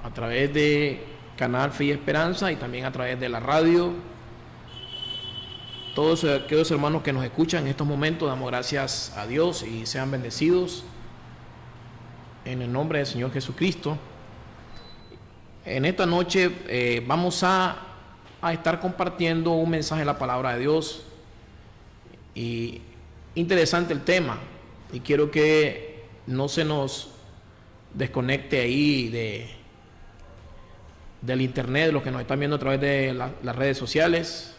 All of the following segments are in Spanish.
a través de Canal Fe y Esperanza y también a través de la radio. Todos aquellos hermanos que nos escuchan en estos momentos, damos gracias a Dios y sean bendecidos en el nombre del Señor Jesucristo. En esta noche vamos a estar compartiendo un mensaje de la palabra de Dios, y interesante el tema, y quiero que no se nos desconecte ahí del internet, de los que nos están viendo a través de las redes sociales,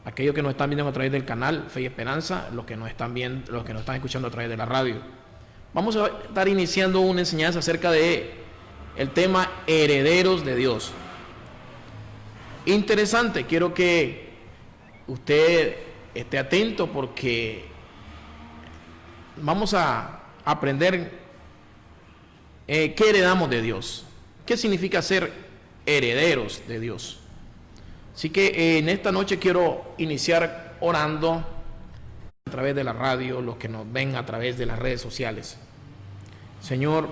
aquellos que nos están viendo a través del canal Fe y Esperanza, los que nos están escuchando a través de la radio. Vamos a estar iniciando una enseñanza acerca de el tema herederos de Dios. Interesante, quiero que usted esté atento porque vamos a aprender qué heredamos de Dios, qué significa ser herederos de Dios. Así que en esta noche quiero iniciar orando a través de la radio, los que nos ven a través de las redes sociales. Señor,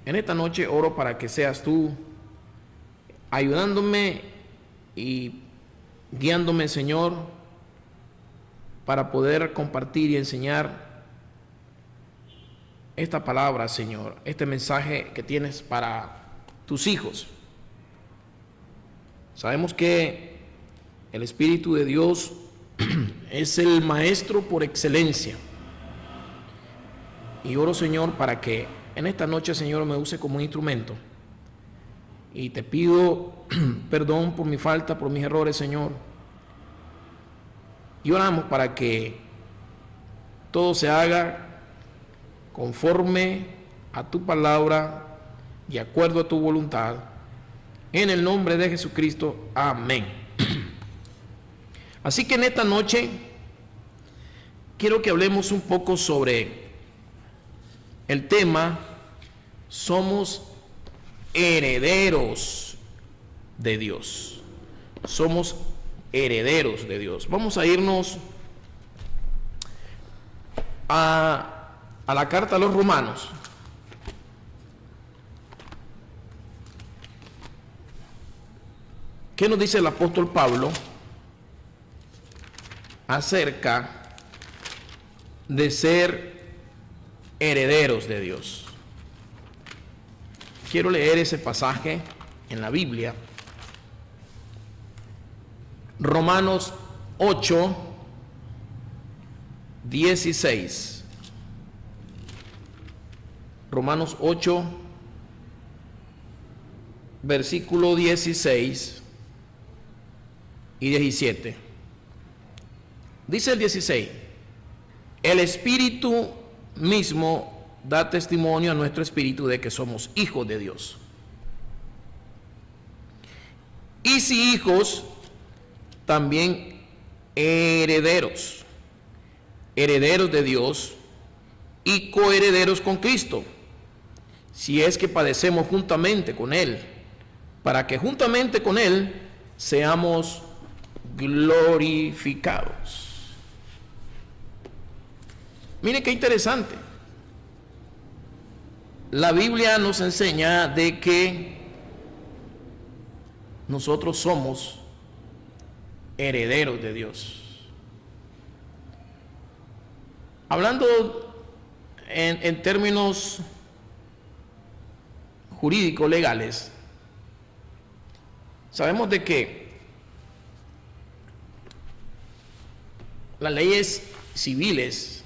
en esta noche oro para que seas tú ayudándome y guiándome, Señor, para poder compartir y enseñar esta palabra, Señor, este mensaje que tienes para tus hijos. Sabemos que el Espíritu de Dios es el maestro por excelencia. Y oro, Señor, para que en esta noche, Señor, me use como un instrumento. Y te pido perdón por mi falta, por mis errores, Señor. Y oramos para que todo se haga conforme a tu palabra y de acuerdo a tu voluntad. En el nombre de Jesucristo, amén. Así que en esta noche quiero que hablemos un poco sobre el tema: somos herederos de Dios. Somos herederos de Dios. Vamos a irnos a la carta a los Romanos. ¿Qué nos dice el apóstol Pablo acerca de ser herederos de Dios? Quiero leer ese pasaje en la Biblia. Romanos 8, 16. Romanos 8, versículo 16 y 17. Dice el 16: el Espíritu mismo da testimonio a nuestro espíritu de que somos hijos de Dios. Y si hijos, también herederos, herederos de Dios y coherederos con Cristo, si es que padecemos juntamente con Él, para que juntamente con Él seamos glorificados. Mire qué interesante. La Biblia nos enseña de que nosotros somos herederos de Dios. Hablando en términos jurídicos legales, sabemos de que las leyes civiles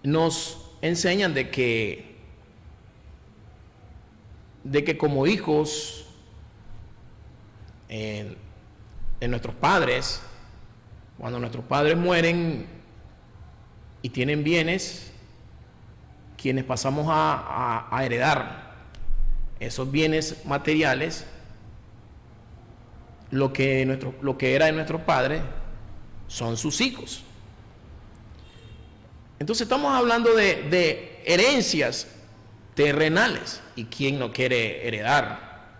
nos enseñan de que como hijos de nuestros padres, cuando nuestros padres mueren y tienen bienes, quienes pasamos a heredar esos bienes materiales, lo que era de nuestros padres, son sus hijos. Entonces estamos hablando de herencias terrenales. ¿Y quién no quiere heredar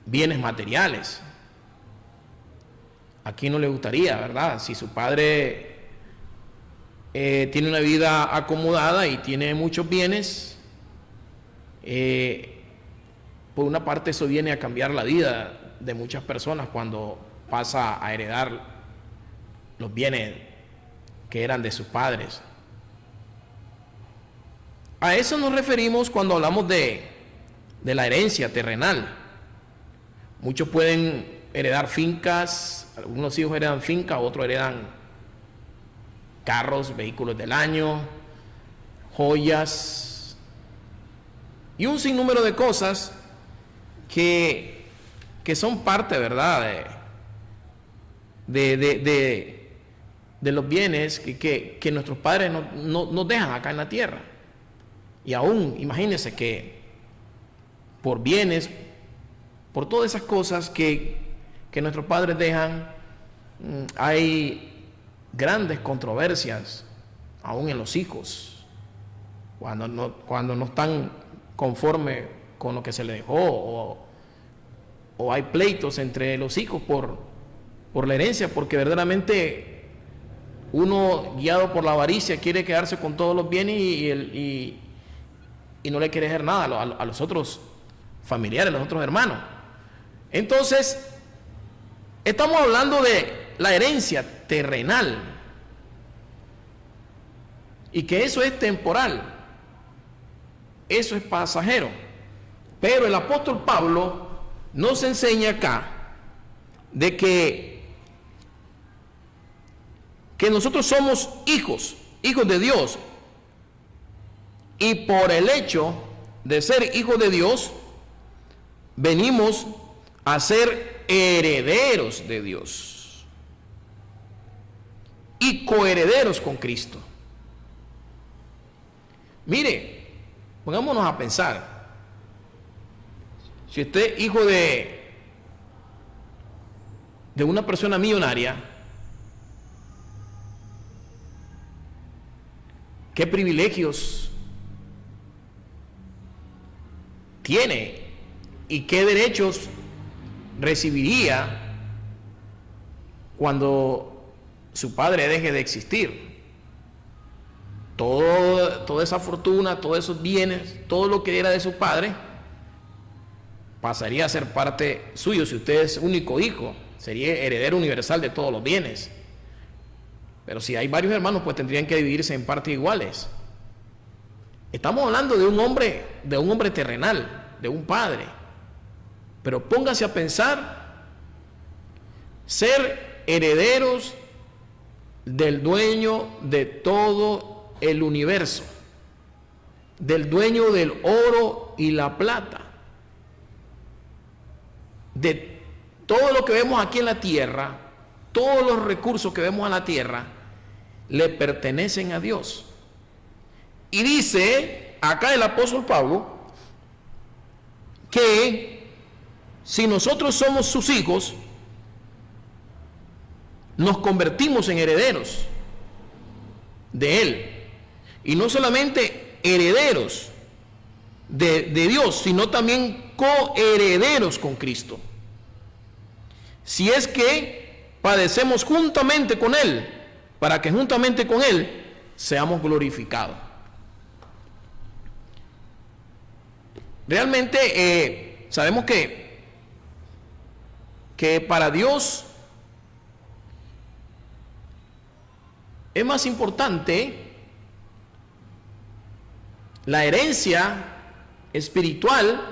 bienes materiales? ¿A quién no le gustaría, verdad? Si su padre tiene una vida acomodada y tiene muchos bienes, por una parte eso viene a cambiar la vida de muchas personas cuando pasa a heredar los bienes que eran de sus padres. A eso nos referimos cuando hablamos de la herencia terrenal. Muchos pueden heredar fincas, algunos hijos heredan fincas, otros heredan carros, vehículos del año, joyas y un sinnúmero de cosas que son parte, ¿verdad?, de los bienes que nuestros padres nos dejan acá en la tierra. Y aún, imagínense que por bienes, por todas esas cosas que nuestros padres dejan, hay grandes controversias, aún en los hijos, cuando no están conforme con lo que se les dejó, o hay pleitos entre los hijos por la herencia, porque verdaderamente uno, guiado por la avaricia, quiere quedarse con todos los bienes y no le quiere dejar nada a los otros familiares, a los otros hermanos. Entonces, estamos hablando de la herencia terrenal y que eso es temporal, eso es pasajero. Pero el apóstol Pablo nos enseña acá de que nosotros somos hijos de Dios, y por el hecho de ser hijos de Dios venimos a ser herederos de Dios y coherederos con Cristo. Mire, pongámonos a pensar, si usted es hijo de una persona millonaria, ¿qué privilegios tiene y qué derechos recibiría cuando su padre deje de existir? Toda esa fortuna, todos esos bienes, todo lo que era de su padre pasaría a ser parte suyo. Si usted es único hijo, sería heredero universal de todos los bienes. Pero si hay varios hermanos, pues tendrían que dividirse en partes iguales. Estamos hablando de un hombre terrenal, de un padre. Pero póngase a pensar, ser herederos del dueño de todo el universo, del dueño del oro y la plata, de todo lo que vemos aquí en la tierra, todos los recursos que vemos en la tierra, le pertenecen a Dios. Y dice acá el apóstol Pablo que si nosotros somos sus hijos, nos convertimos en herederos de Él. Y no solamente herederos de Dios, sino también coherederos con Cristo. Si es que padecemos juntamente con Él, para que juntamente con Él seamos glorificados. Realmente sabemos que para Dios es más importante la herencia espiritual,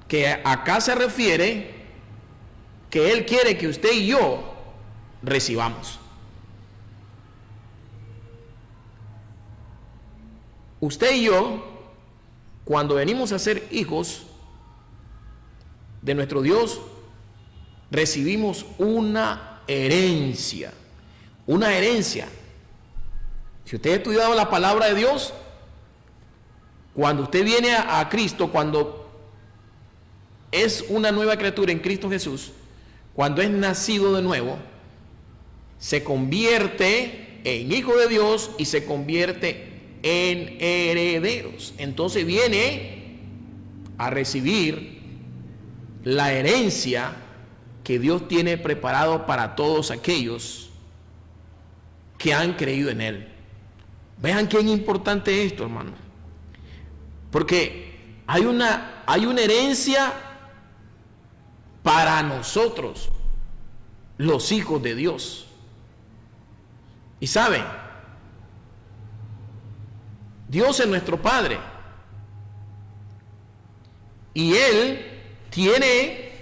que acá se refiere, que Él quiere que usted y yo recibamos. Usted y yo, cuando venimos a ser hijos de nuestro Dios, recibimos una herencia. Una herencia. Si usted ha estudiado la palabra de Dios, cuando usted viene a Cristo, cuando es una nueva criatura en Cristo Jesús, cuando es nacido de nuevo, se convierte en hijo de Dios y se convierte en herederos. Entonces viene a recibir la herencia que Dios tiene preparado para todos aquellos que han creído en Él. Vean qué importante esto, hermano. Porque hay una herencia para nosotros, los hijos de Dios. Y saben, Dios es nuestro Padre. Y Él tiene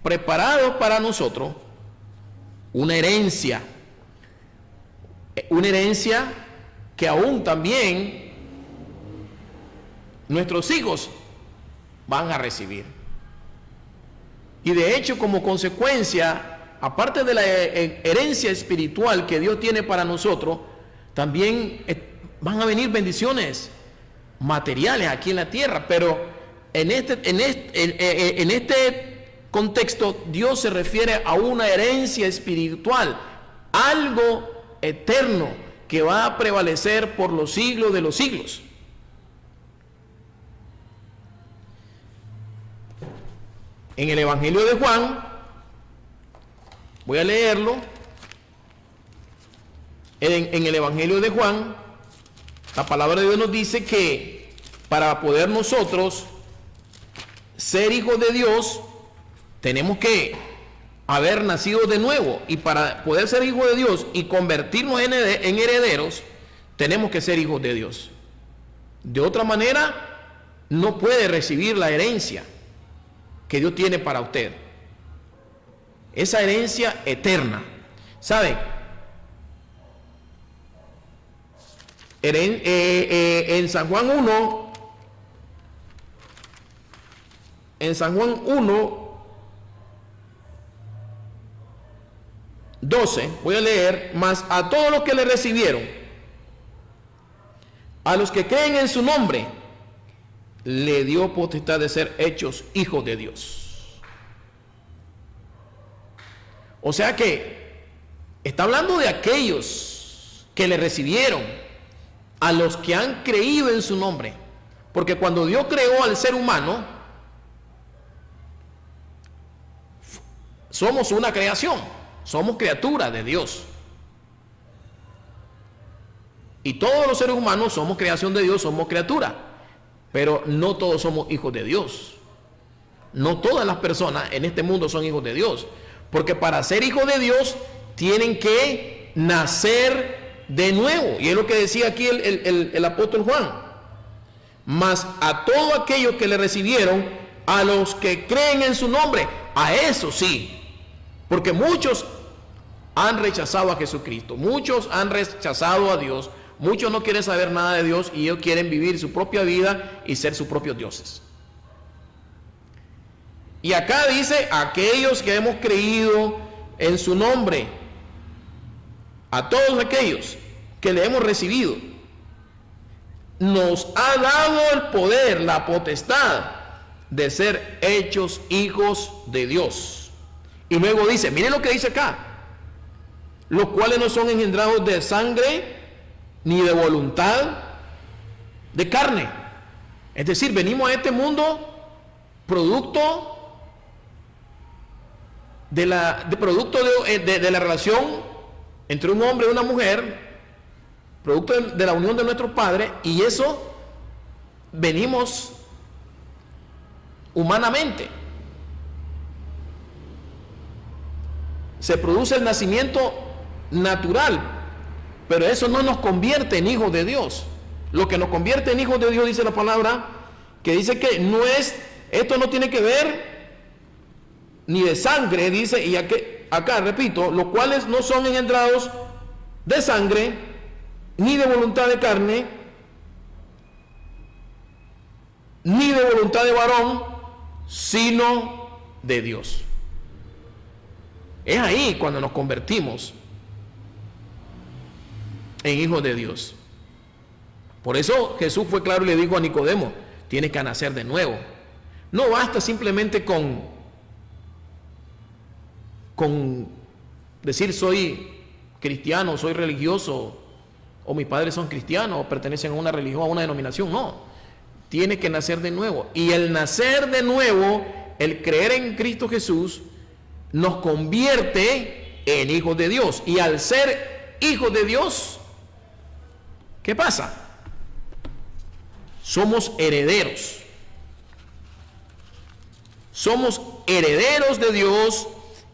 preparado para nosotros una herencia que aún también nuestros hijos van a recibir. Y de hecho, como consecuencia, aparte de la herencia espiritual que Dios tiene para nosotros, también van a venir bendiciones materiales aquí en la tierra. Pero en este contexto, Dios se refiere a una herencia espiritual, algo eterno que va a prevalecer por los siglos de los siglos. En el Evangelio de Juan, voy a leerlo. En el Evangelio de Juan, la palabra de Dios nos dice que para poder nosotros ser hijos de Dios, tenemos que haber nacido de nuevo. Y para poder ser hijos de Dios y convertirnos en herederos, tenemos que ser hijos de Dios. De otra manera, no puede recibir la herencia que Dios tiene para usted. Esa herencia eterna. ¿Sabe? En San Juan 1, en 12, voy a leer: mas a todos los que le recibieron, a los que creen en su nombre, le dio potestad de ser hechos hijos de Dios. O sea que está hablando de aquellos que le recibieron, a los que han creído en su nombre. Porque cuando Dios creó al ser humano, somos una creación, somos criaturas de Dios. Y todos los seres humanos somos creación de Dios, somos criaturas. Pero no todos somos hijos de Dios. No todas las personas en este mundo son hijos de Dios. Porque para ser hijos de Dios tienen que nacer de nuevo. Y es lo que decía aquí el apóstol Juan. Mas a todos aquellos que le recibieron, a los que creen en su nombre, a eso sí. Porque muchos han rechazado a Jesucristo. Muchos han rechazado a Dios. Muchos no quieren saber nada de Dios y ellos quieren vivir su propia vida y ser sus propios dioses. Y acá dice: aquellos que hemos creído en su nombre, a todos aquellos que le hemos recibido, nos ha dado el poder, la potestad de ser hechos hijos de Dios. Y luego dice, miren lo que dice acá: los cuales no son engendrados de sangre, ni de voluntad de carne. Es decir, venimos a este mundo producto de la relación entre un hombre y una mujer, producto de la unión de nuestros padres, y eso venimos humanamente. Se produce el nacimiento natural, pero eso no nos convierte en hijos de Dios. Lo que nos convierte en hijos de Dios, dice la palabra, que dice que esto no tiene que ver ni de sangre, dice, y acá repito, los cuales no son engendrados de sangre, ni de voluntad de carne, ni de voluntad de varón, sino de Dios. Es ahí cuando nos convertimos en hijos de Dios. Por eso Jesús fue claro y le dijo a Nicodemo: tienes que nacer de nuevo. No basta simplemente con decir soy cristiano, soy religioso, o mis padres son cristianos, o pertenecen a una religión, a una denominación. No, tienes que nacer de nuevo. Y el nacer de nuevo, el creer en Cristo Jesús, nos convierte en hijos de Dios. Y al ser hijos de Dios, ¿Qué pasa? Somos herederos. Somos herederos de Dios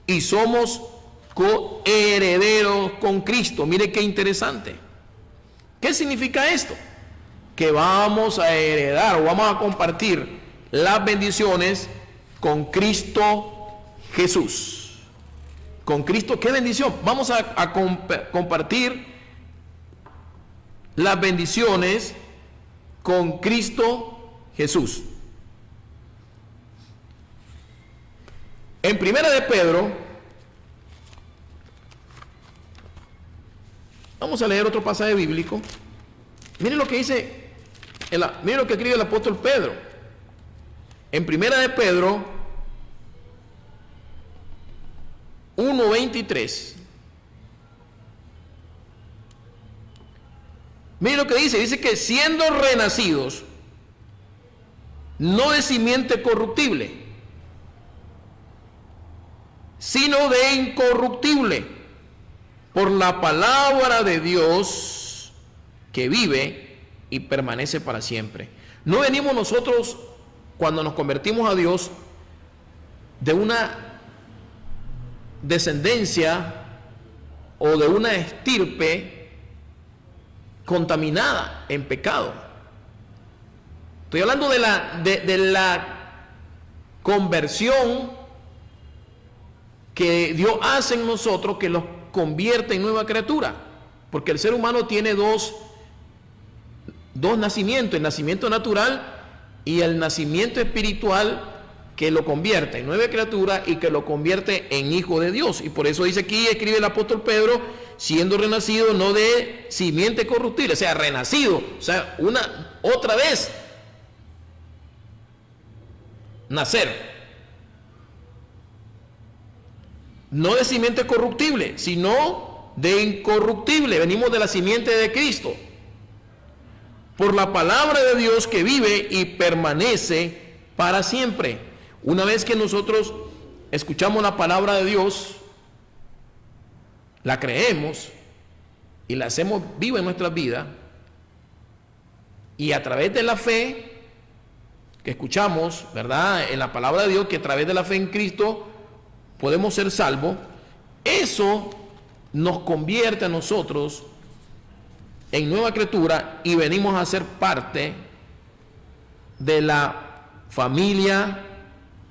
y somos coherederos con Cristo. Mire qué interesante. ¿Qué significa esto? Que vamos a heredar o vamos a compartir las bendiciones con Cristo Jesús. Con Cristo, ¿qué bendición? Vamos a compartir las bendiciones con Cristo Jesús. En Primera de Pedro, vamos a leer otro pasaje bíblico. Miren lo que dice, miren lo que escribe el apóstol Pedro. En Primera de Pedro 1:23. Miren lo que dice que siendo renacidos, no de simiente corruptible, sino de incorruptible, por la palabra de Dios que vive y permanece para siempre. No venimos nosotros, cuando nos convertimos a Dios, de una descendencia o de una estirpe contaminada en pecado. Estoy hablando de la conversión que Dios hace en nosotros, que los convierte en nueva criatura, porque el ser humano tiene dos nacimientos: el nacimiento natural y el nacimiento espiritual, que lo convierte en nueva criatura y que lo convierte en hijo de Dios. Y por eso dice aquí, escribe el apóstol Pedro, siendo renacido no de simiente corruptible, o sea, renacido, o sea, otra vez nacer. No de simiente corruptible, sino de incorruptible. Venimos de la simiente de Cristo, por la palabra de Dios que vive y permanece para siempre. Una vez que nosotros escuchamos la palabra de Dios, la creemos y la hacemos viva en nuestras vidas, y a través de la fe que escuchamos, ¿verdad?, en la palabra de Dios, que a través de la fe en Cristo podemos ser salvos, eso nos convierte a nosotros en nueva criatura y venimos a ser parte de la familia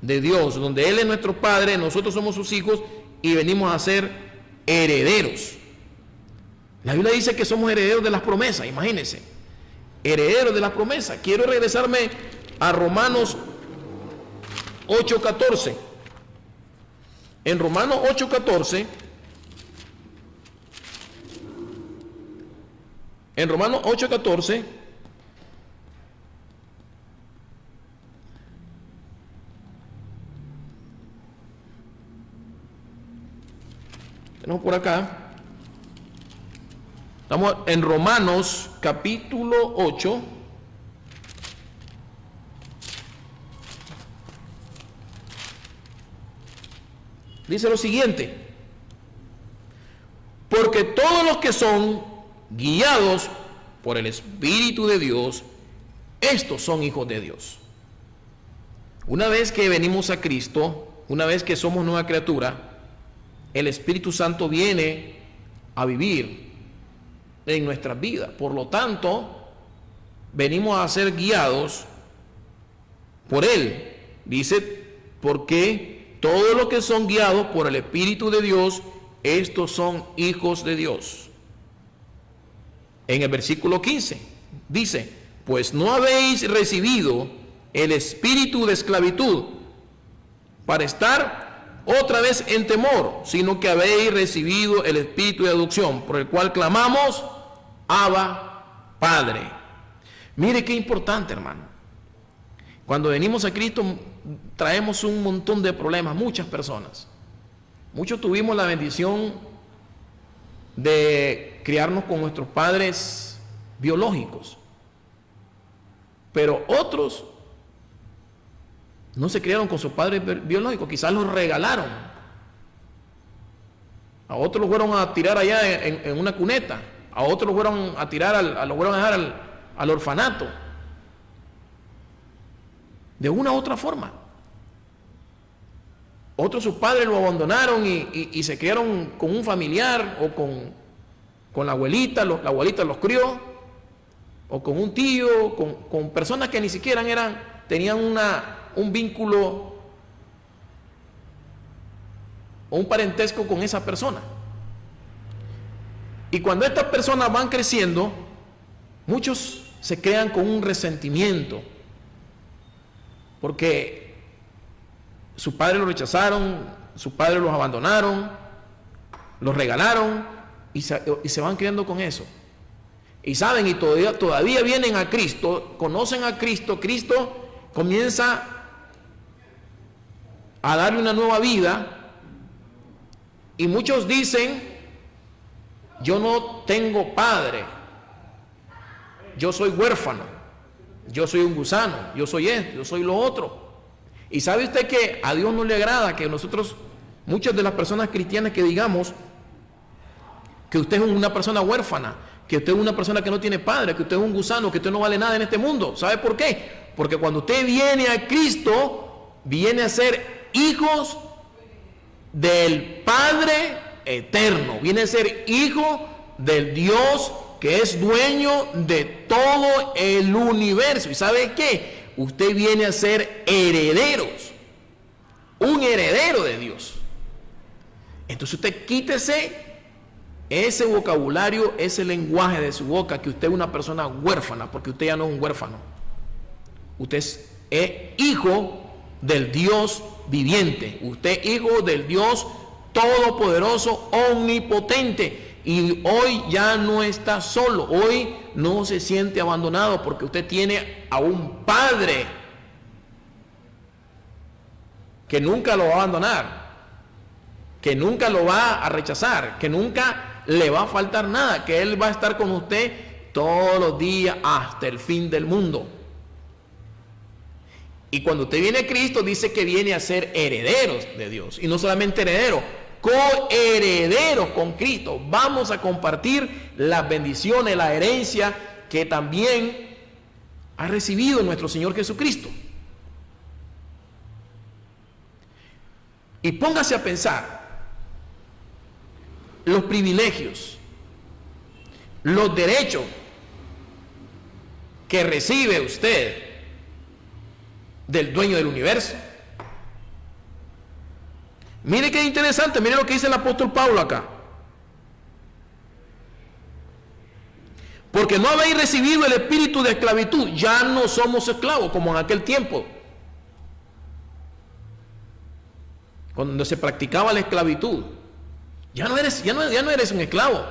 de Dios, donde Él es nuestro Padre, nosotros somos sus hijos y venimos a ser herederos. La Biblia dice que somos herederos de las promesas, imagínense, herederos de las promesas. Quiero regresarme a Romanos 8:14. En Romanos 8:14, tenemos por acá, estamos en Romanos capítulo 8, dice lo siguiente: porque todos los que son guiados por el Espíritu de Dios, estos son hijos de Dios. Una vez que venimos a Cristo, una vez que somos nueva criatura, el Espíritu Santo viene a vivir en nuestras vidas. Por lo tanto, venimos a ser guiados por Él. Dice, porque todos los que son guiados por el Espíritu de Dios, estos son hijos de Dios. En el versículo 15 dice, pues no habéis recibido el espíritu de esclavitud para estar otra vez en temor, sino que habéis recibido el espíritu de adopción, por el cual clamamos, Abba, Padre. Mire qué importante, hermano. Cuando venimos a Cristo traemos un montón de problemas, muchas personas. Muchos tuvimos la bendición de criarnos con nuestros padres biológicos, pero otros no se criaron con sus padres biológicos, quizás los regalaron. A otros los fueron a tirar allá en una cuneta a otros lo fueron a tirar, lo fueron a dejar al orfanato. De una u otra forma. Otros sus padres lo abandonaron y se criaron con un familiar o con la abuelita los crió, o con un tío, con personas que ni siquiera tenían un vínculo o un parentesco con esa persona. Y cuando estas personas van creciendo, muchos se quedan con un resentimiento, porque sus padres los rechazaron, sus padres los abandonaron, los regalaron, y se van criando con eso. Y saben, y todavía vienen a Cristo, conocen a Cristo, Cristo comienza a darle una nueva vida, y muchos dicen: yo no tengo padre, yo soy huérfano, yo soy un gusano, yo soy esto, yo soy lo otro. Y sabe usted que a Dios no le agrada que nosotros, muchas de las personas cristianas, que digamos que usted es una persona huérfana, que usted es una persona que no tiene padre, que usted es un gusano, que usted no vale nada en este mundo. ¿Sabe por qué? Porque cuando usted viene a Cristo, viene a ser hijos del Padre eterno, viene a ser hijo del Dios que es dueño de todo el universo. ¿Y sabe qué? Usted viene a ser herederos, un heredero de Dios. Entonces usted quítese ese vocabulario, ese lenguaje de su boca, que usted es una persona huérfana, porque usted ya no es un huérfano. Usted es hijo del Dios viviente. Usted es hijo del Dios todopoderoso, omnipotente. Y hoy ya no está solo, hoy no se siente abandonado, porque usted tiene a un Padre que nunca lo va a abandonar, que nunca lo va a rechazar, que nunca le va a faltar nada, que Él va a estar con usted todos los días hasta el fin del mundo. Y cuando usted viene a Cristo, dice que viene a ser herederos de Dios, y no solamente herederos, coherederos con Cristo. Vamos a compartir las bendiciones, la herencia que también ha recibido nuestro Señor Jesucristo. Y póngase a pensar los privilegios, los derechos que recibe usted del dueño del universo. Mire qué interesante, mire lo que dice el apóstol Pablo acá. Porque no habéis recibido el espíritu de esclavitud, ya no somos esclavos como en aquel tiempo, cuando se practicaba la esclavitud. Ya no eres un esclavo.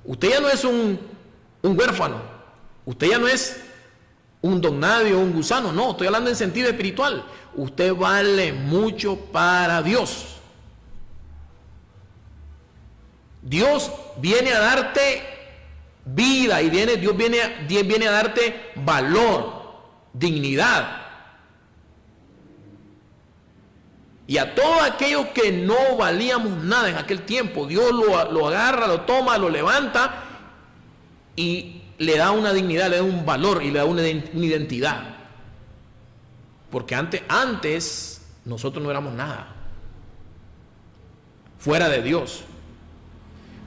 Usted ya no es un huérfano. Usted ya no es un don nadie o un gusano. No, estoy hablando en sentido espiritual. Usted vale mucho para Dios. Dios viene a darte vida, y Dios viene a darte valor, dignidad. Y a todos aquellos que no valíamos nada en aquel tiempo, Dios lo agarra, lo toma, lo levanta y le da una dignidad, le da un valor y le da una identidad. Porque antes nosotros no éramos nada fuera de Dios.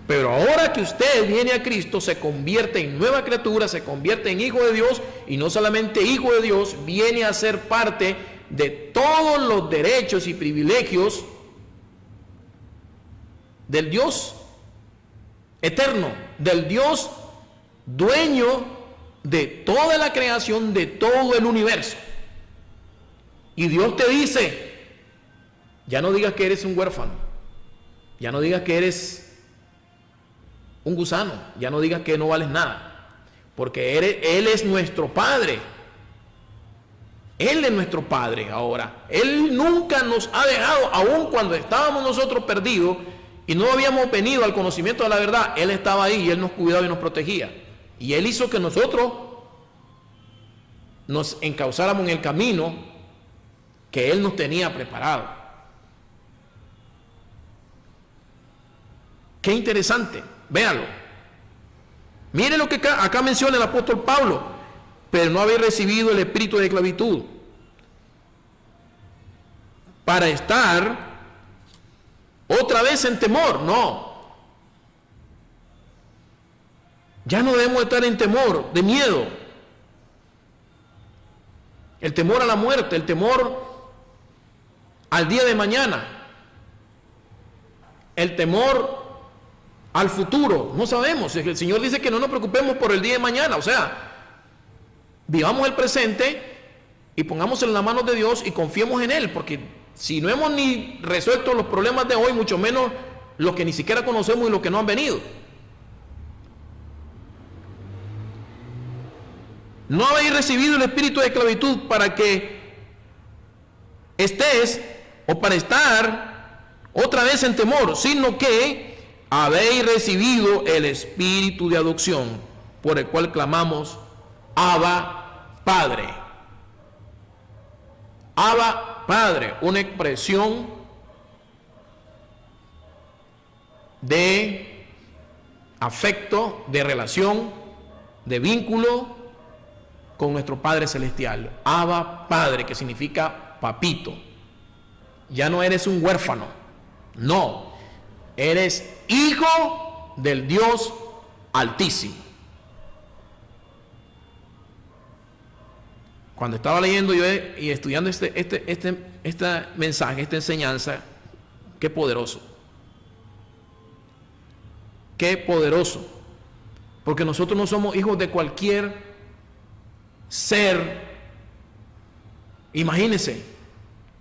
Pero ahora que usted viene a Cristo, se convierte en nueva criatura, se convierte en hijo de Dios, y no solamente hijo de Dios, viene a ser parte de todos los derechos y privilegios del Dios eterno, del Dios dueño de toda la creación, de todo el universo. Y Dios te dice: ya no digas que eres un huérfano, ya no digas que eres un gusano, ya no digas que no vales nada, porque Él es nuestro Padre. Él es nuestro Padre ahora. Él nunca nos ha dejado, aun cuando estábamos nosotros perdidos y no habíamos venido al conocimiento de la verdad. Él estaba ahí y Él nos cuidaba y nos protegía. Y Él hizo que nosotros nos encauzáramos en el camino que Él nos tenía preparado. Qué interesante, véanlo. Mire lo que acá menciona el apóstol Pablo. Pero no habéis recibido el espíritu de esclavitud para estar otra vez en temor. No. Ya no debemos estar en temor, de miedo. El temor a la muerte, el temor al día de mañana, el temor al futuro. No sabemos. El Señor dice que no nos preocupemos por el día de mañana. O sea, vivamos el presente y pongámoslo en las manos de Dios y confiemos en Él, porque si no hemos ni resuelto los problemas de hoy, mucho menos los que ni siquiera conocemos y los que no han venido. No habéis recibido el espíritu de esclavitud para que estés o para estar otra vez en temor, sino que habéis recibido el espíritu de adopción, por el cual clamamos: Abba, Padre. Abba, Padre, una expresión de afecto, de relación, de vínculo con nuestro Padre Celestial. Abba, Padre, que significa papito. Ya no eres un huérfano, no, eres hijo del Dios Altísimo. Cuando estaba leyendo yo y estudiando este mensaje, esta enseñanza, qué poderoso. Qué poderoso. Porque nosotros no somos hijos de cualquier ser. Imagínense,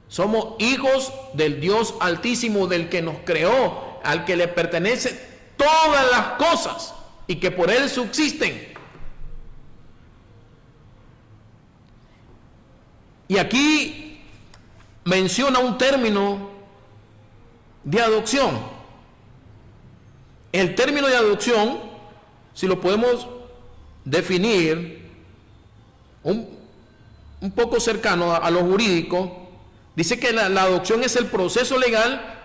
somos hijos del Dios Altísimo, del que nos creó, al que le pertenece todas las cosas y que por Él subsisten. Y aquí menciona un término de adopción. El término de adopción, si lo podemos definir un poco cercano a lo jurídico, dice que la adopción es el proceso legal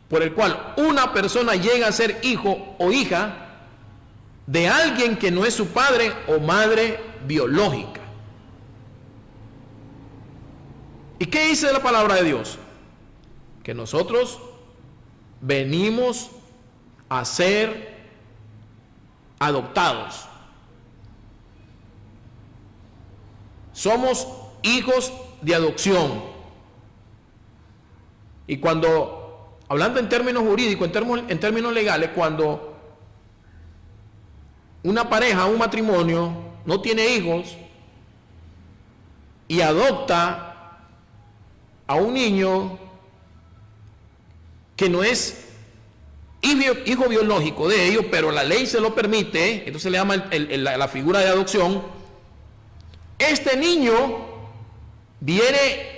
por el cual una persona llega a ser hijo o hija de alguien que no es su padre o madre biológica. ¿Y qué dice la palabra de Dios? Que nosotros venimos a ser adoptados. Somos hijos de adopción. Y cuando, hablando en términos jurídicos, en términos legales, cuando una pareja, un matrimonio, no tiene hijos y adopta a un niño que no es hijo biológico de ellos, pero la ley se lo permite, entonces le llama la figura de adopción. Este niño viene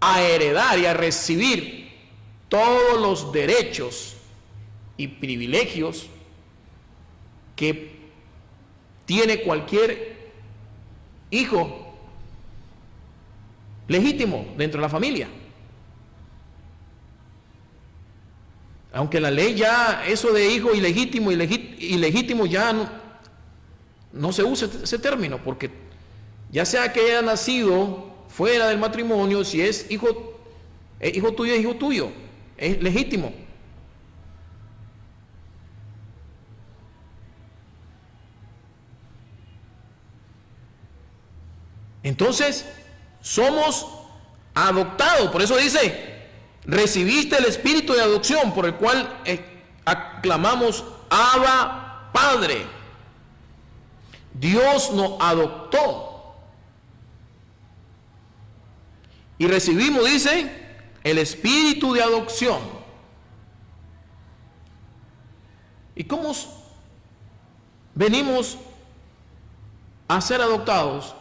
a heredar y a recibir todos los derechos y privilegios que tiene cualquier hijo legítimo dentro de la familia. Aunque la ley ya, eso de hijo ilegítimo ilegítimo ya no se usa ese término, porque ya sea que haya nacido fuera del matrimonio, si es hijo tuyo, es hijo tuyo, es legítimo. Entonces, somos adoptados. Por eso dice: recibiste el espíritu de adopción, por el cual aclamamos Abba, Padre. Dios nos adoptó y recibimos, dice, el espíritu de adopción. ¿Y cómo venimos a ser adoptados?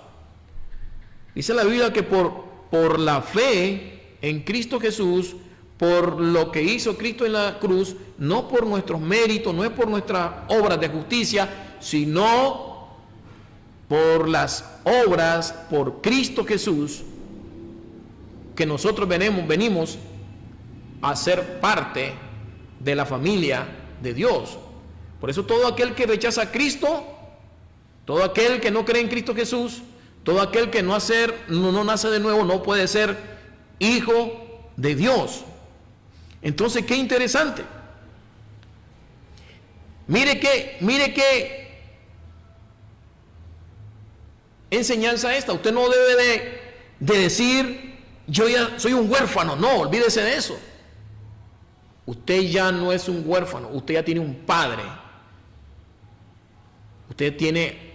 Dice la Biblia que por la fe en Cristo Jesús, por lo que hizo Cristo en la cruz, no por nuestros méritos, no es por nuestras obras de justicia, sino por las obras, por Cristo Jesús, que nosotros venimos a ser parte de la familia de Dios. Por eso todo aquel que rechaza a Cristo, todo aquel que no cree en Cristo Jesús, todo aquel que no nace de nuevo, no puede ser hijo de Dios. Entonces, qué interesante. Mire qué enseñanza esta. Usted no debe de decir, yo ya soy un huérfano. No, olvídese de eso. Usted ya no es un huérfano, usted ya tiene un padre. Usted tiene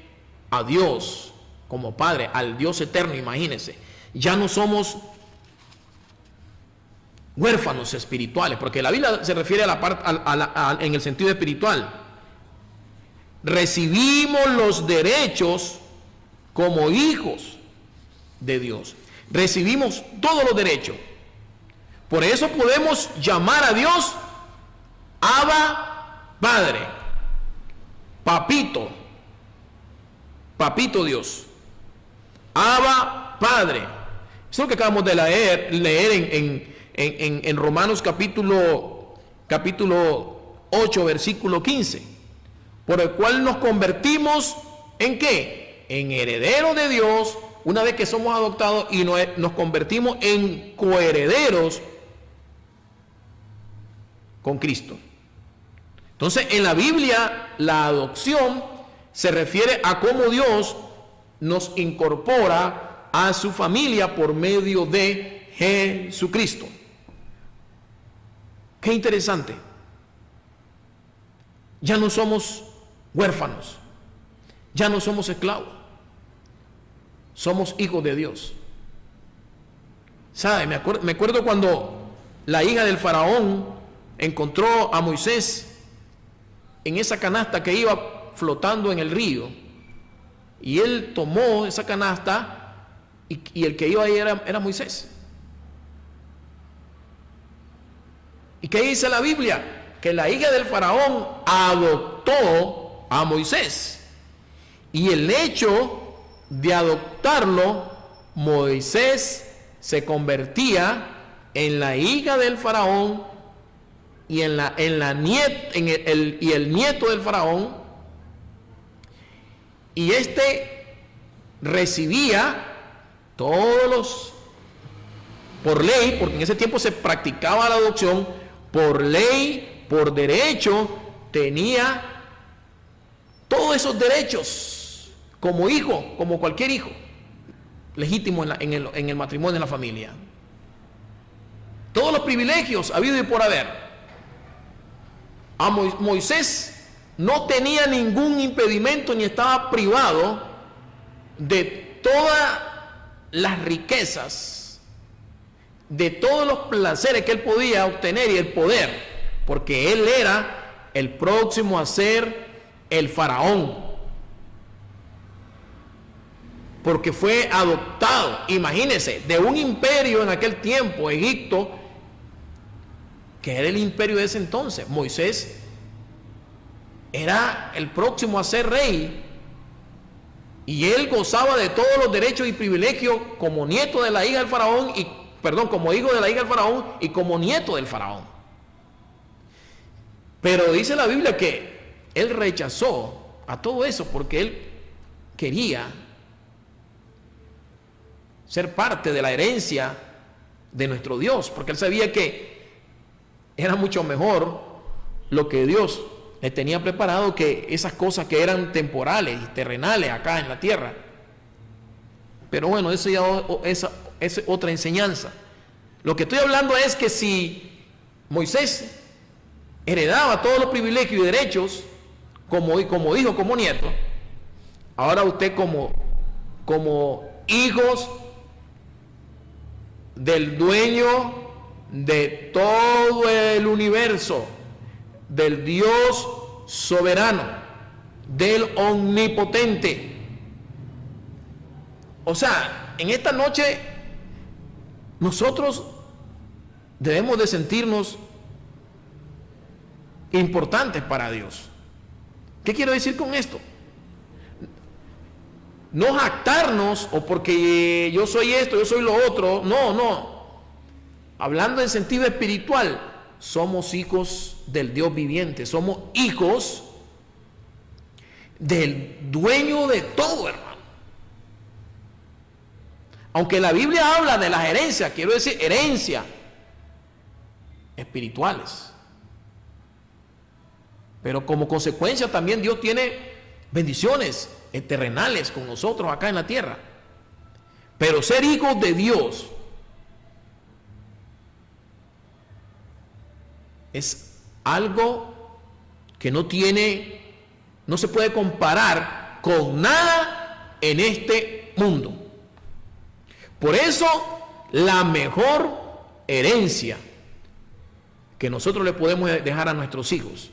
a Dios como padre, al Dios eterno, imagínense. Ya no somos huérfanos espirituales, porque la Biblia se refiere a la parte en el sentido espiritual. Recibimos los derechos como hijos de Dios. Recibimos todos los derechos. Por eso podemos llamar a Dios Abba Padre, Papito, Papito Dios, Abba Padre. Eso es lo que acabamos de leer en Romanos capítulo 8, versículo 15, por el cual nos convertimos ¿en qué? En herederos de Dios, una vez que somos adoptados, y nos convertimos en coherederos con Cristo. Entonces, en la Biblia, la adopción se refiere a cómo Dios nos incorpora a su familia por medio de Jesucristo. Qué interesante. Ya no somos huérfanos, ya no somos esclavos, somos hijos de Dios. ¿Sabe? Me acuerdo cuando la hija del faraón encontró a Moisés en esa canasta que iba flotando en el río, y él tomó esa canasta y el que iba ahí era Moisés. ¿Y qué dice la Biblia? Que la hija del faraón adoptó a Moisés, y el hecho de adoptarlo, Moisés se convertía en la hija del faraón y el nieto del faraón, y recibía por ley, porque en ese tiempo se practicaba la adopción, por ley, por derecho, tenía todos esos derechos como hijo, como cualquier hijo legítimo en el matrimonio, en la familia. Todos los privilegios habido y por haber. A Moisés no tenía ningún impedimento ni estaba privado de todas las riquezas, de todos los placeres que él podía obtener y el poder, porque él era el próximo a ser el faraón, porque fue adoptado, imagínense, de un imperio en aquel tiempo, Egipto, que era el imperio de ese entonces. Moisés era el próximo a ser rey, y él gozaba de todos los derechos y privilegios como nieto de la hija del faraón, como hijo de la hija del faraón y como nieto del faraón. Pero dice la Biblia que él rechazó a todo eso porque él quería ser parte de la herencia de nuestro Dios, porque él sabía que era mucho mejor lo que Dios le tenía preparado que esas cosas que eran temporales y terrenales acá en la tierra. Pero bueno, eso ya es otra enseñanza. Lo que estoy hablando es que si Moisés heredaba todos los privilegios y derechos como hijo, como nieto, ahora usted como hijos del dueño de todo el universo, del Dios soberano, del omnipotente. O sea, en esta noche nosotros debemos de sentirnos importantes para Dios. ¿Qué quiero decir con esto? No jactarnos o porque yo soy esto, yo soy lo otro. No. Hablando en sentido espiritual, somos hijos del Dios viviente, somos hijos del dueño de todo, hermano. Aunque la Biblia habla de las herencias, quiero decir herencias espirituales, pero como consecuencia también Dios tiene bendiciones terrenales con nosotros acá en la tierra. Pero ser hijos de Dios es algo que no se puede comparar con nada en este mundo. Por eso, la mejor herencia que nosotros le podemos dejar a nuestros hijos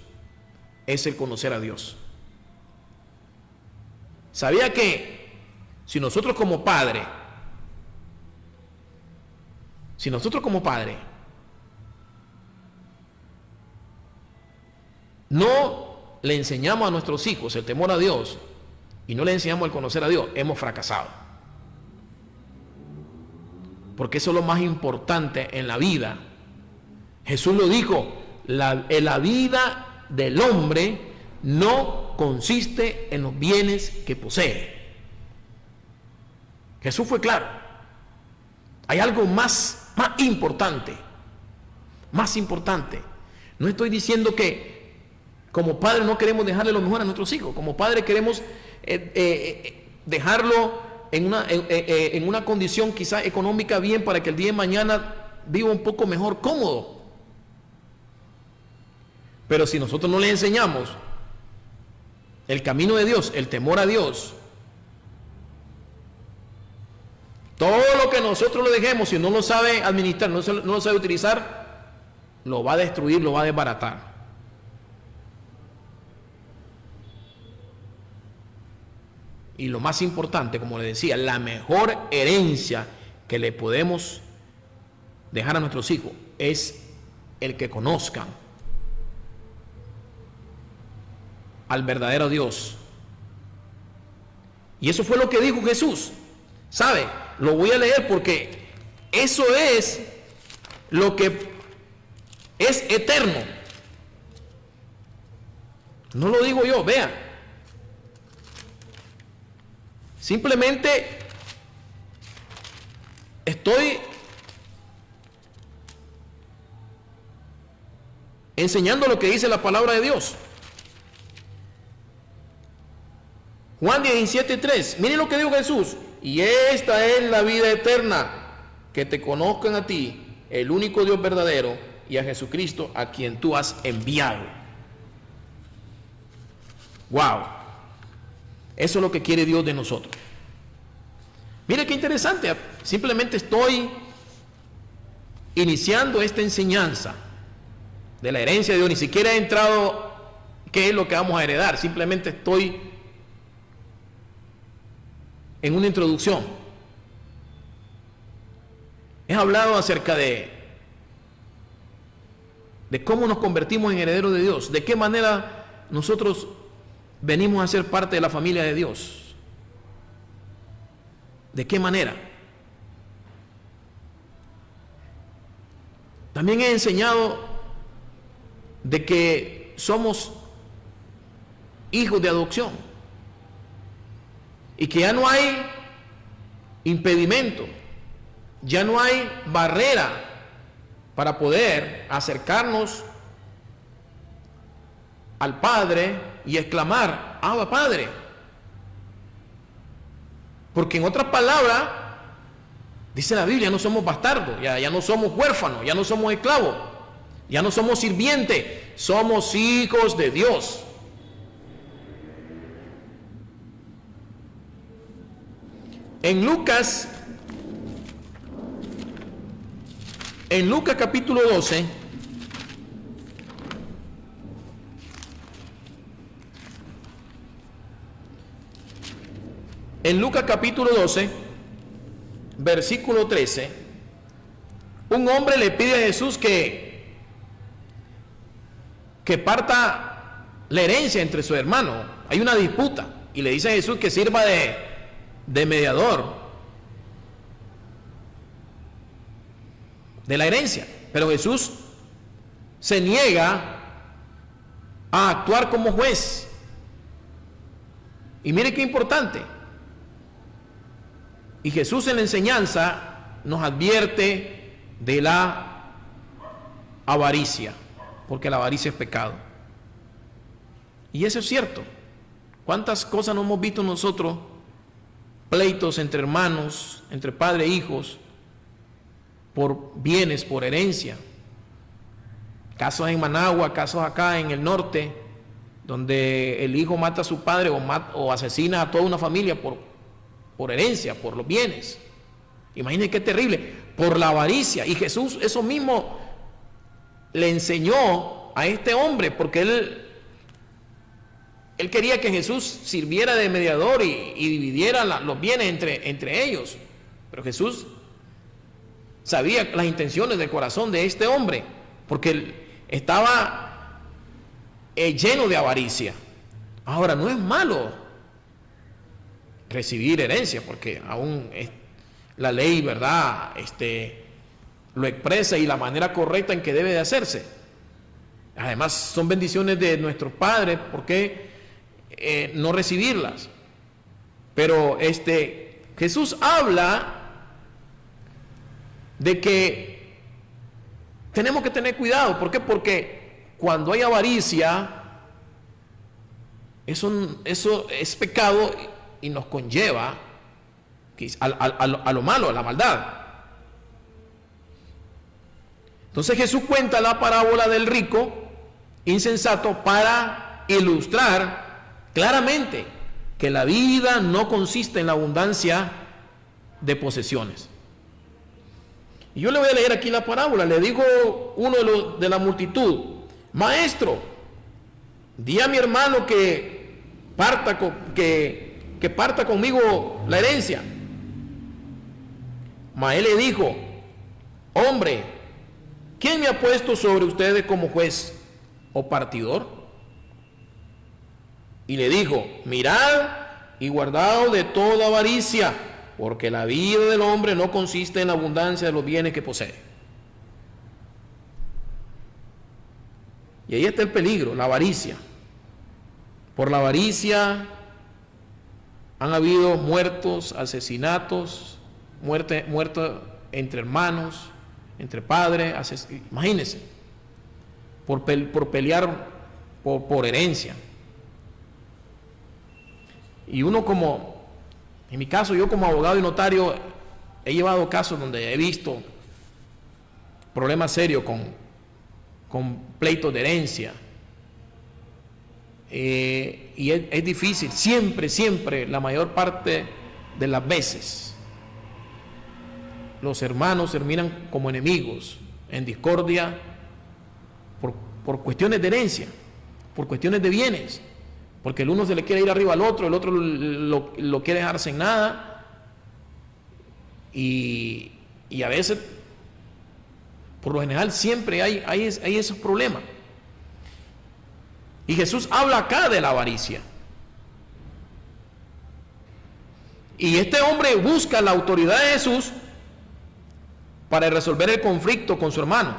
es el conocer a Dios. ¿Sabía que si nosotros como padre no le enseñamos a nuestros hijos el temor a Dios y no le enseñamos el conocer a Dios, hemos fracasado? Porque eso es lo más importante en la vida. Jesús lo dijo, la vida del hombre no consiste en los bienes que posee. Jesús fue claro. Hay algo más importante. Más importante. No estoy diciendo que como padre no queremos dejarle lo mejor a nuestros hijos. Como padre queremos dejarlo en una condición quizá económica bien para que el día de mañana viva un poco mejor, cómodo. Pero si nosotros no le enseñamos el camino de Dios, el temor a Dios, todo lo que nosotros le dejemos, si no lo sabe administrar, no lo sabe utilizar, lo va a destruir, lo va a desbaratar. Y lo más importante, como le decía, la mejor herencia que le podemos dejar a nuestros hijos es el que conozcan al verdadero Dios. Y eso fue lo que dijo Jesús. ¿Sabe? Lo voy a leer porque eso es lo que es eterno. No lo digo yo, vea. Simplemente estoy enseñando lo que dice la palabra de Dios. Juan 17:3. Miren lo que dijo Jesús. Y esta es la vida eterna, que te conozcan a ti, el único Dios verdadero, y a Jesucristo, a quien tú has enviado. Wow. Eso es lo que quiere Dios de nosotros. Mire qué interesante. Simplemente estoy iniciando esta enseñanza de la herencia de Dios. Ni siquiera he entrado qué es lo que vamos a heredar. Simplemente estoy en una introducción. He hablado acerca de cómo nos convertimos en herederos de Dios, de qué manera nosotros venimos a ser parte de la familia de Dios. ¿De qué manera? También he enseñado de que somos hijos de adopción y que ya no hay impedimento, ya no hay barrera para poder acercarnos al Padre y exclamar: Abba, Padre. Porque en otras palabras, dice la Biblia, no somos bastardos, ya no somos huérfanos, ya no somos esclavos, ya no somos sirvientes, somos hijos de Dios. En Lucas capítulo 12, versículo 13, un hombre le pide a Jesús que parta la herencia entre su hermano. Hay una disputa y le dice a Jesús que sirva de mediador de la herencia, pero Jesús se niega a actuar como juez. Y mire qué importante. Y Jesús en la enseñanza nos advierte de la avaricia, porque la avaricia es pecado. Y eso es cierto. ¿Cuántas cosas no hemos visto nosotros? Pleitos entre hermanos, entre padre e hijos, por bienes, por herencia. Casos en Managua, casos acá en el norte, donde el hijo mata a su padre o asesina a toda una familia por herencia, por los bienes. Imagínense qué terrible, por la avaricia. Y Jesús eso mismo le enseñó a este hombre, porque él quería que Jesús sirviera de mediador y dividiera los bienes entre ellos. Pero Jesús sabía las intenciones del corazón de este hombre, porque él estaba lleno de avaricia. Ahora, no es malo recibir herencia, porque aún la ley, ¿verdad?, lo expresa y la manera correcta en que debe de hacerse. Además, son bendiciones de nuestros padres, ¿por qué no recibirlas? Pero Jesús habla de que tenemos que tener cuidado. ¿Por qué? Porque cuando hay avaricia, eso es pecado y nos conlleva a lo malo, a la maldad. Entonces Jesús cuenta la parábola del rico insensato para ilustrar claramente que la vida no consiste en la abundancia de posesiones. Y yo le voy a leer aquí la parábola. Le dijo uno de la multitud: maestro, di a mi hermano que parta conmigo la herencia. Mas él le dijo: hombre, ¿quién me ha puesto sobre ustedes como juez o partidor? Y le dijo: mirad y guardaos de toda avaricia, porque la vida del hombre no consiste en la abundancia de los bienes que posee. Y ahí está el peligro, la avaricia. Por la avaricia han habido muertos, asesinatos, muerte entre hermanos, entre padres, imagínense, por pelear por herencia. Y uno en mi caso, yo como abogado y notario, he llevado casos donde he visto problemas serios con pleitos de herencia. Y es difícil, siempre, la mayor parte de las veces, los hermanos terminan como enemigos, en discordia, por cuestiones de herencia, por cuestiones de bienes, porque el uno se le quiere ir arriba al otro, el otro lo quiere dejar sin nada, y a veces, por lo general, siempre hay esos problemas. Y Jesús habla acá de la avaricia. Y este hombre busca la autoridad de Jesús para resolver el conflicto con su hermano.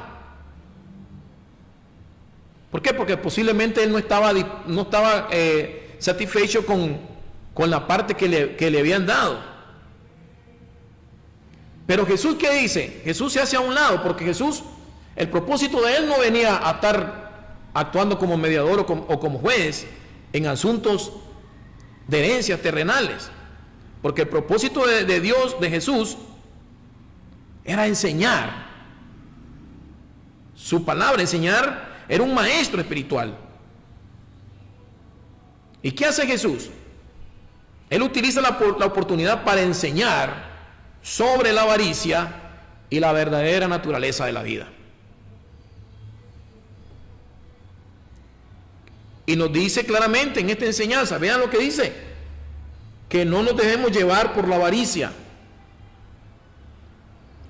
¿Por qué? Porque posiblemente él no estaba satisfecho con la parte que le habían dado. Pero Jesús, ¿qué dice? Jesús se hace a un lado, porque Jesús, el propósito de él no venía a estar actuando como mediador o como juez en asuntos de herencias terrenales, porque el propósito de Dios, de Jesús, era enseñar su palabra, era un maestro espiritual. ¿Y qué hace Jesús? Él utiliza la oportunidad para enseñar sobre la avaricia y la verdadera naturaleza de la vida. Y nos dice claramente en esta enseñanza, vean lo que dice, que no nos debemos llevar por la avaricia.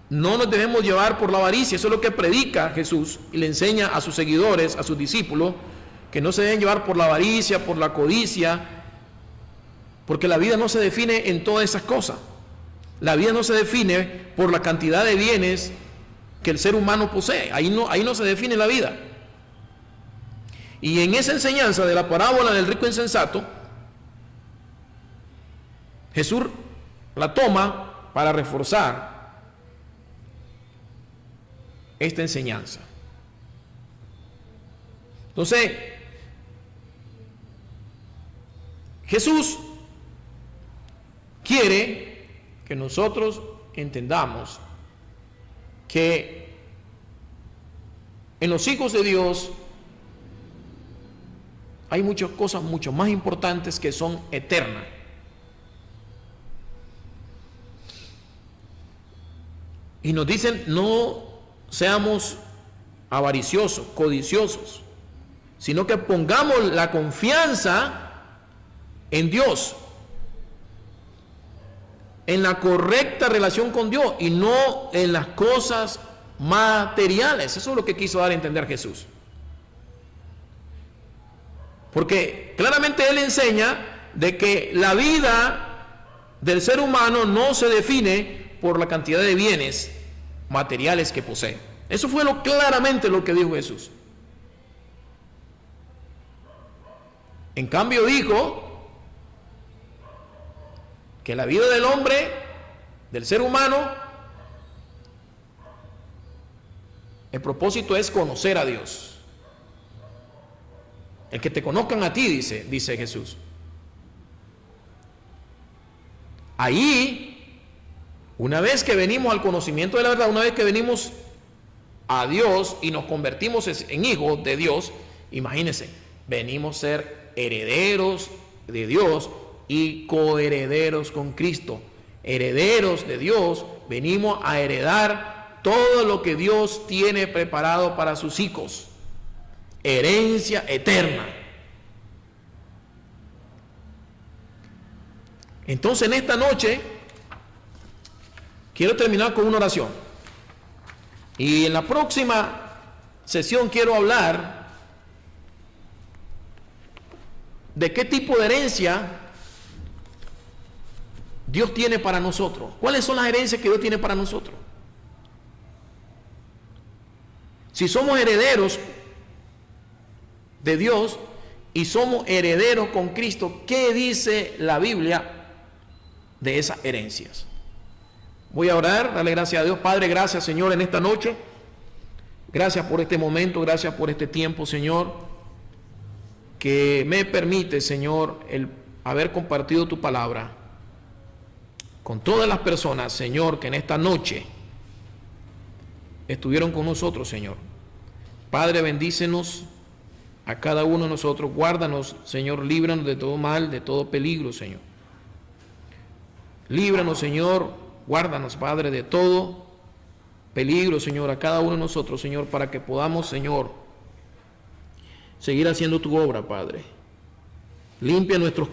No nos debemos llevar por la avaricia. Eso es lo que predica Jesús y le enseña a sus seguidores, a sus discípulos, que no se deben llevar por la avaricia, por la codicia, porque la vida no se define en todas esas cosas. La vida no se define por la cantidad de bienes que el ser humano posee. Ahí no se define la vida. Y en esa enseñanza de la parábola del rico insensato, Jesús la toma para reforzar esta enseñanza. Entonces, Jesús quiere que nosotros entendamos que en los hijos de Dios hay muchas cosas mucho más importantes que son eternas. Y nos dicen, no seamos avariciosos, codiciosos, sino que pongamos la confianza en Dios, en la correcta relación con Dios y no en las cosas materiales. Eso es lo que quiso dar a entender Jesús. Porque claramente Él enseña de que la vida del ser humano no se define por la cantidad de bienes materiales que posee. Eso fue claramente lo que dijo Jesús. En cambio dijo que la vida del hombre, del ser humano, el propósito es conocer a Dios. El que te conozcan a ti, dice Jesús. Ahí, una vez que venimos al conocimiento de la verdad, una vez que venimos a Dios y nos convertimos en hijos de Dios, imagínense, venimos a ser herederos de Dios y coherederos con Cristo. Herederos de Dios, venimos a heredar todo lo que Dios tiene preparado para sus hijos. Herencia eterna. Entonces, en esta noche quiero terminar con una oración. Y en la próxima sesión quiero hablar de qué tipo de herencia Dios tiene para nosotros. ¿Cuáles son las herencias que Dios tiene para nosotros? Si somos herederos de Dios y somos herederos con Cristo, ¿qué dice la Biblia de esas herencias? Voy a orar, darle gracias a Dios. Padre, gracias, Señor, en esta noche. Gracias por este momento, gracias por este tiempo, Señor, que me permite, Señor, el haber compartido tu palabra con todas las personas, Señor, que en esta noche estuvieron con nosotros, Señor. Padre, bendícenos a cada uno de nosotros, guárdanos, Señor, líbranos de todo mal, de todo peligro, Señor. Líbranos, Señor, guárdanos, Padre, de todo peligro, Señor, a cada uno de nosotros, Señor, para que podamos, Señor, seguir haciendo tu obra, Padre. Limpia nuestros